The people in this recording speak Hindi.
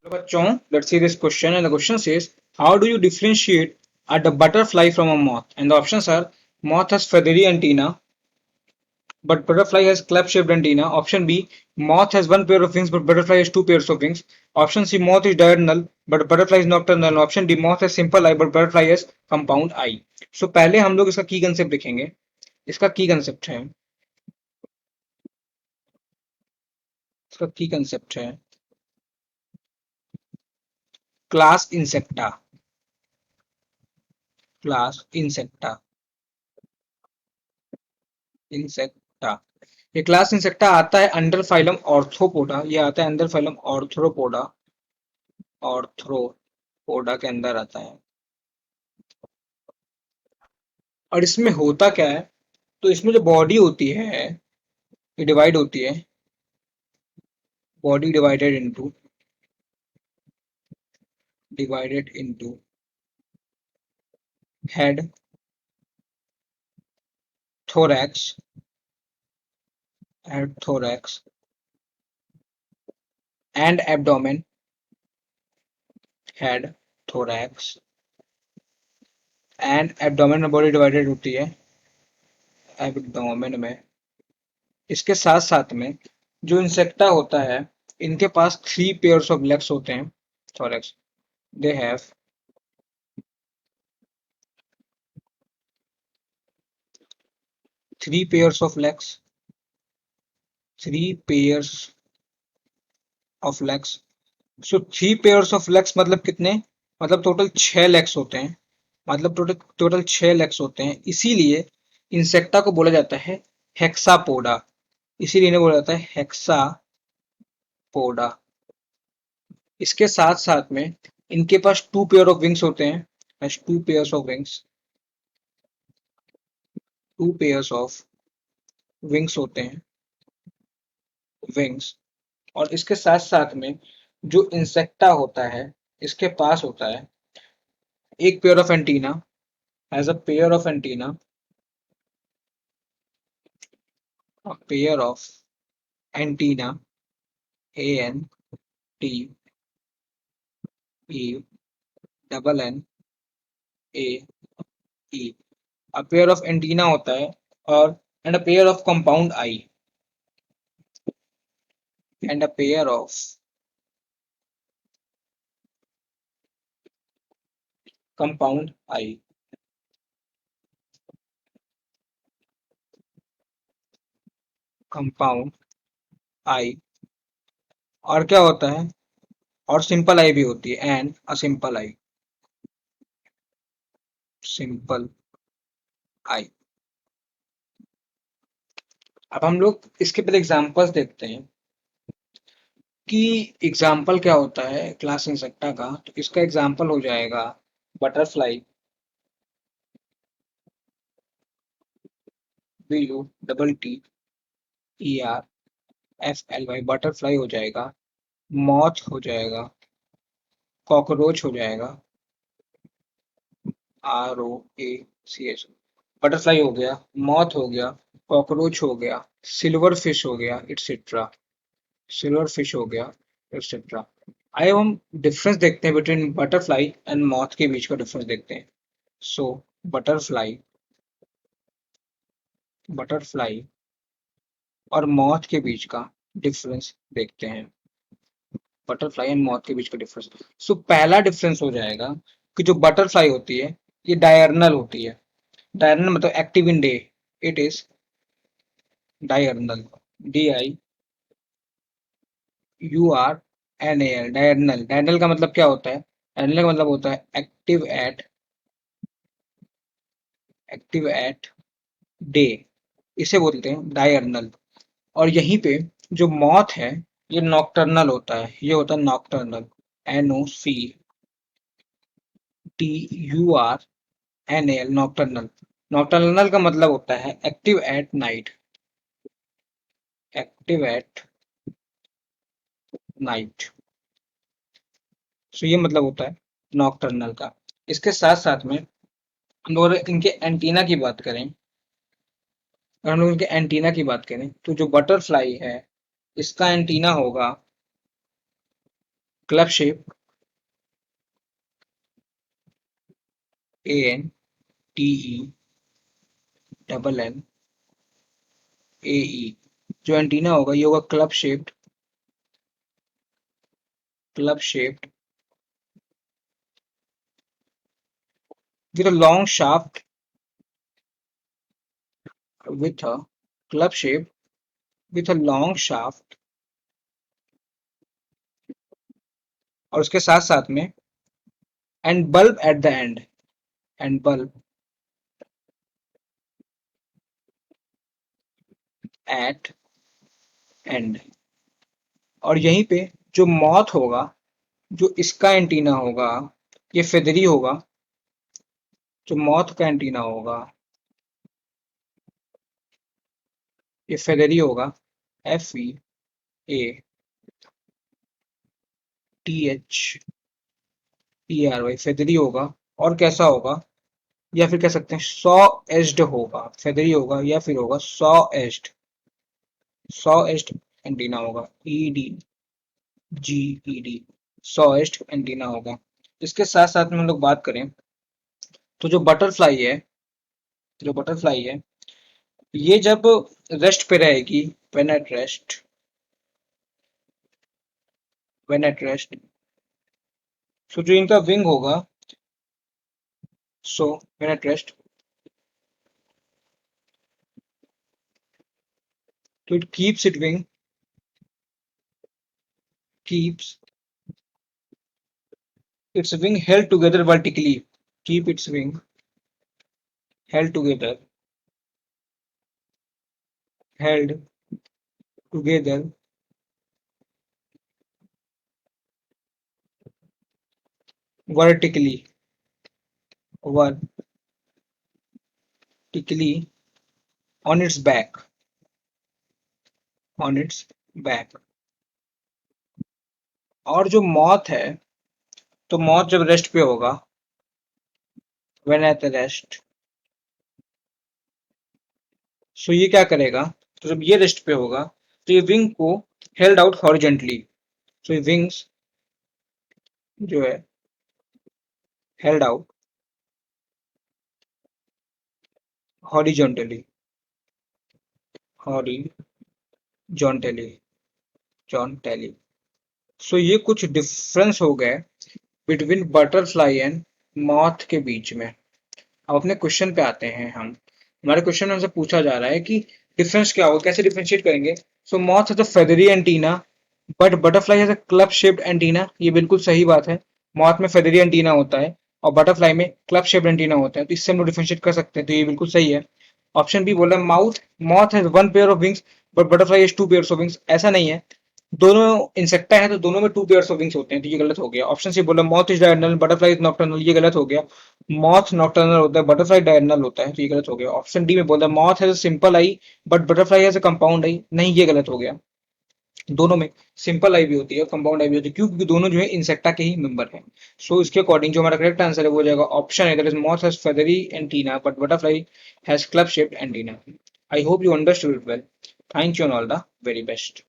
Hello, bachon. Let's see this question. And the question says, how do you differentiate a butterfly from a moth? And the options are, moth has feathery antenna, but butterfly has club-shaped antenna. Option B, moth has one pair of wings, but butterfly has two pairs of wings. Option C, moth is diurnal, but butterfly is nocturnal. Option D, moth has simple eye, but butterfly has compound eye. So पहले हम लोग इसका की कंसेप्ट देखेंगे. इसका की कंसेप्ट है इसका की कंसेप्ट है class insecta. Class insecta. Insecta. ये क्लास इंसेक्टा आता है अंडर फाइलम ऑर्थ्रोपोडा. ये आता है अंडर फाइलम ऑर्थ्रोपोडा. ऑर्थ्रोपोडा के अंदर आता है. और इसमें होता क्या है, तो इसमें जो बॉडी होती है ये डिवाइड होती है. Body divided into head, thorax, and abdomen. Head, thorax and abdomen में बॉडी डिवाइडेड होती है एब्डोमेन में. इसके साथ साथ में जो इंसेक्टा होता है, इनके पास थ्री पेयर्स ऑफ लेग्स होते हैं. Thorax, they have three pairs of legs. Three pairs of legs. So three pairs of legs मतलब कितने, मतलब टोटल 6 लेग्स होते हैं. मतलब टोटल टोटल 6 लेग्स होते हैं. इसीलिए इंसेक्टा को बोला जाता है हेक्सापोडा. इसीलिए इन्हें बोला जाता है हेक्सापोडा. इसके साथ साथ में इनके पास टू पेयर ऑफ विंग्स होते हैं. Two pairs of wings. Two pairs of wings होते हैं. विंग्स. और इसके साथ साथ में जो इंसेक्टा होता है, इसके पास होता है एक pair of antenna. Has a pair of antenna. A pair of antenna, ANTENNA. A pair of antenna होता है. और and a pair of compound eye. And a pair of compound eye. Compound eye. और क्या होता है, और सिंपल आई भी होती है. And a simple I. Simple I. अब हम लोग इसके पहले एग्जांपल्स देखते हैं कि एग्जाम्पल क्या होता है क्लास इंसेक्टा का. तो इसका एग्जाम्पल हो जाएगा बटरफ्लाई. BUTTERFLY. बटरफ्लाई हो जाएगा. मॉथ हो जाएगा. कॉकरोच हो जाएगा. ROACH. बटरफ्लाई हो गया, मॉथ हो गया, कॉकरोच हो गया, सिल्वर फिश हो गया, एटसेट्रा. सिल्वर फिश हो गया, एटसेट्रा. आइए हम डिफरेंस देखते हैं बिटवीन बटरफ्लाई एंड मॉथ के बीच का डिफरेंस देखते हैं. सो बटरफ्लाई बटरफ्लाई और मॉथ के बीच का डिफरेंस देखते हैं. बटरफ्लाई एंड मॉथ के बीच का डिफरेंस. सो पहला डिफरेंस हो जाएगा कि जो बटरफ्लाई होती है ये डायर्नल होती है. डायर्नल मतलब active in day. It is diurnal. DIURNAL. Diurnal. Diurnal का मतलब क्या होता है, डायर्नल का मतलब होता है एक्टिव एट डे. इसे बोलते हैं डायर्नल. और यहीं पे जो मॉथ है ये नॉक्टर्नल होता है. ये होता है नॉक्टर्नल. NOCTURNAL. नॉक्टर्नल. नॉक्टर्नल का मतलब होता है active at night. Active at night. So ये मतलब होता है नॉक्टर्नल का. इसके साथ साथ में हम लोग अगर इनके एंटीना की बात करें, तो जो बटरफ्लाई है इसका एंटीना होगा club shape, ANTENNAAE, जो एंटीना होगा ये होगा club shaped with a long shaft, with a club shape with a long shaft, और उसके साथ साथ में and bulb at the end, and bulb at end, और यहीं पे जो मॉथ होगा, जो इसका एंटीना होगा, ये फेदरी होगा, जो मॉथ का एंटीना होगा ये फेदरी होगा, FEATHERY, फेदरी होगा, और कैसा होगा, या फिर कह सकते हैं सॉ एज्ड होगा, फेदरी होगा या फिर होगा सॉ एज्ड एंटीना होगा, EDGED, सॉ एज्ड एंटीना होगा। इसके साथ साथ में हम लोग बात करें तो जो बटरफ्लाई है ये जब रेस्ट पे रहेगी, व्हेन एट रेस्ट, सो जो इनका विंग होगा, सो व्हेन एट रेस्ट, तो it keeps its wing held together vertically, keep its wing held together vertically vertically on its back, और जो मॉथ है, तो मॉथ जब रेस्ट पे होगा, व्हेन एट रेस्ट, सो ये क्या करेगा, तो जब ये रेस्ट पे होगा तो ये विंग को हेल्ड आउट हॉरिजेंटली, सो ये विंग्स जो है हेल्ड आउट हॉरिजॉन्टली हॉरिजॉन्टली, सो ये कुछ डिफरेंस हो गए बिटवीन बटरफ्लाई एंड मॉथ के बीच में। अब अपने क्वेश्चन पे आते हैं हम। हमारे क्वेश्चन में हमसे पूछा जा रहा है कि डिफरेंस क्या होगा, कैसे डिफरेंशिएट करेंगे। So moth has a feathery antenna but butterfly has a club shaped antenna. ये बिल्कुल सही बात है, मॉथ में फेदरी एंटीना होता है और बटरफ्लाई में क्लब शेप्ड एंटीना होता है, तो इससे हम लोग डिफरेंशिएट कर सकते हैं, तो ये बिल्कुल सही है। ऑप्शन बी बोला moth has one pair of wings but butterfly has two pairs of wings, ऐसा नहीं है, दोनों इंसेक्टा है तो दोनों में टू पेयर्स ऑफ विंग्स होते हैं, तो ये गलत हो गया। ऑप्शन सी बोला moth is diurnal butterfly is nocturnal, ये गलत हो गया। मॉथ नॉक्टर्नल होता है, बटरफ्लाई डायरनल होता है, तो ये गलत हो गया। ऑप्शन डी में बोला moth has a simple eye but butterfly has a compound eye, नहीं ये गलत हो गया। दोनों में सिंपल आई भी होती है और कंपाउंड आई भी होती है, क्यों, क्योंकि दोनों जो है इंसेक्टा के ही मेंबर हैं। सो इसके अकॉर्डिंग जो हमारा करेक्ट आंसर है वो हो जाएगा ऑप्शन है, that is moth has feathery antenna but butterfly has club shaped antenna. I hope you understood it well. Thank you and all the very best.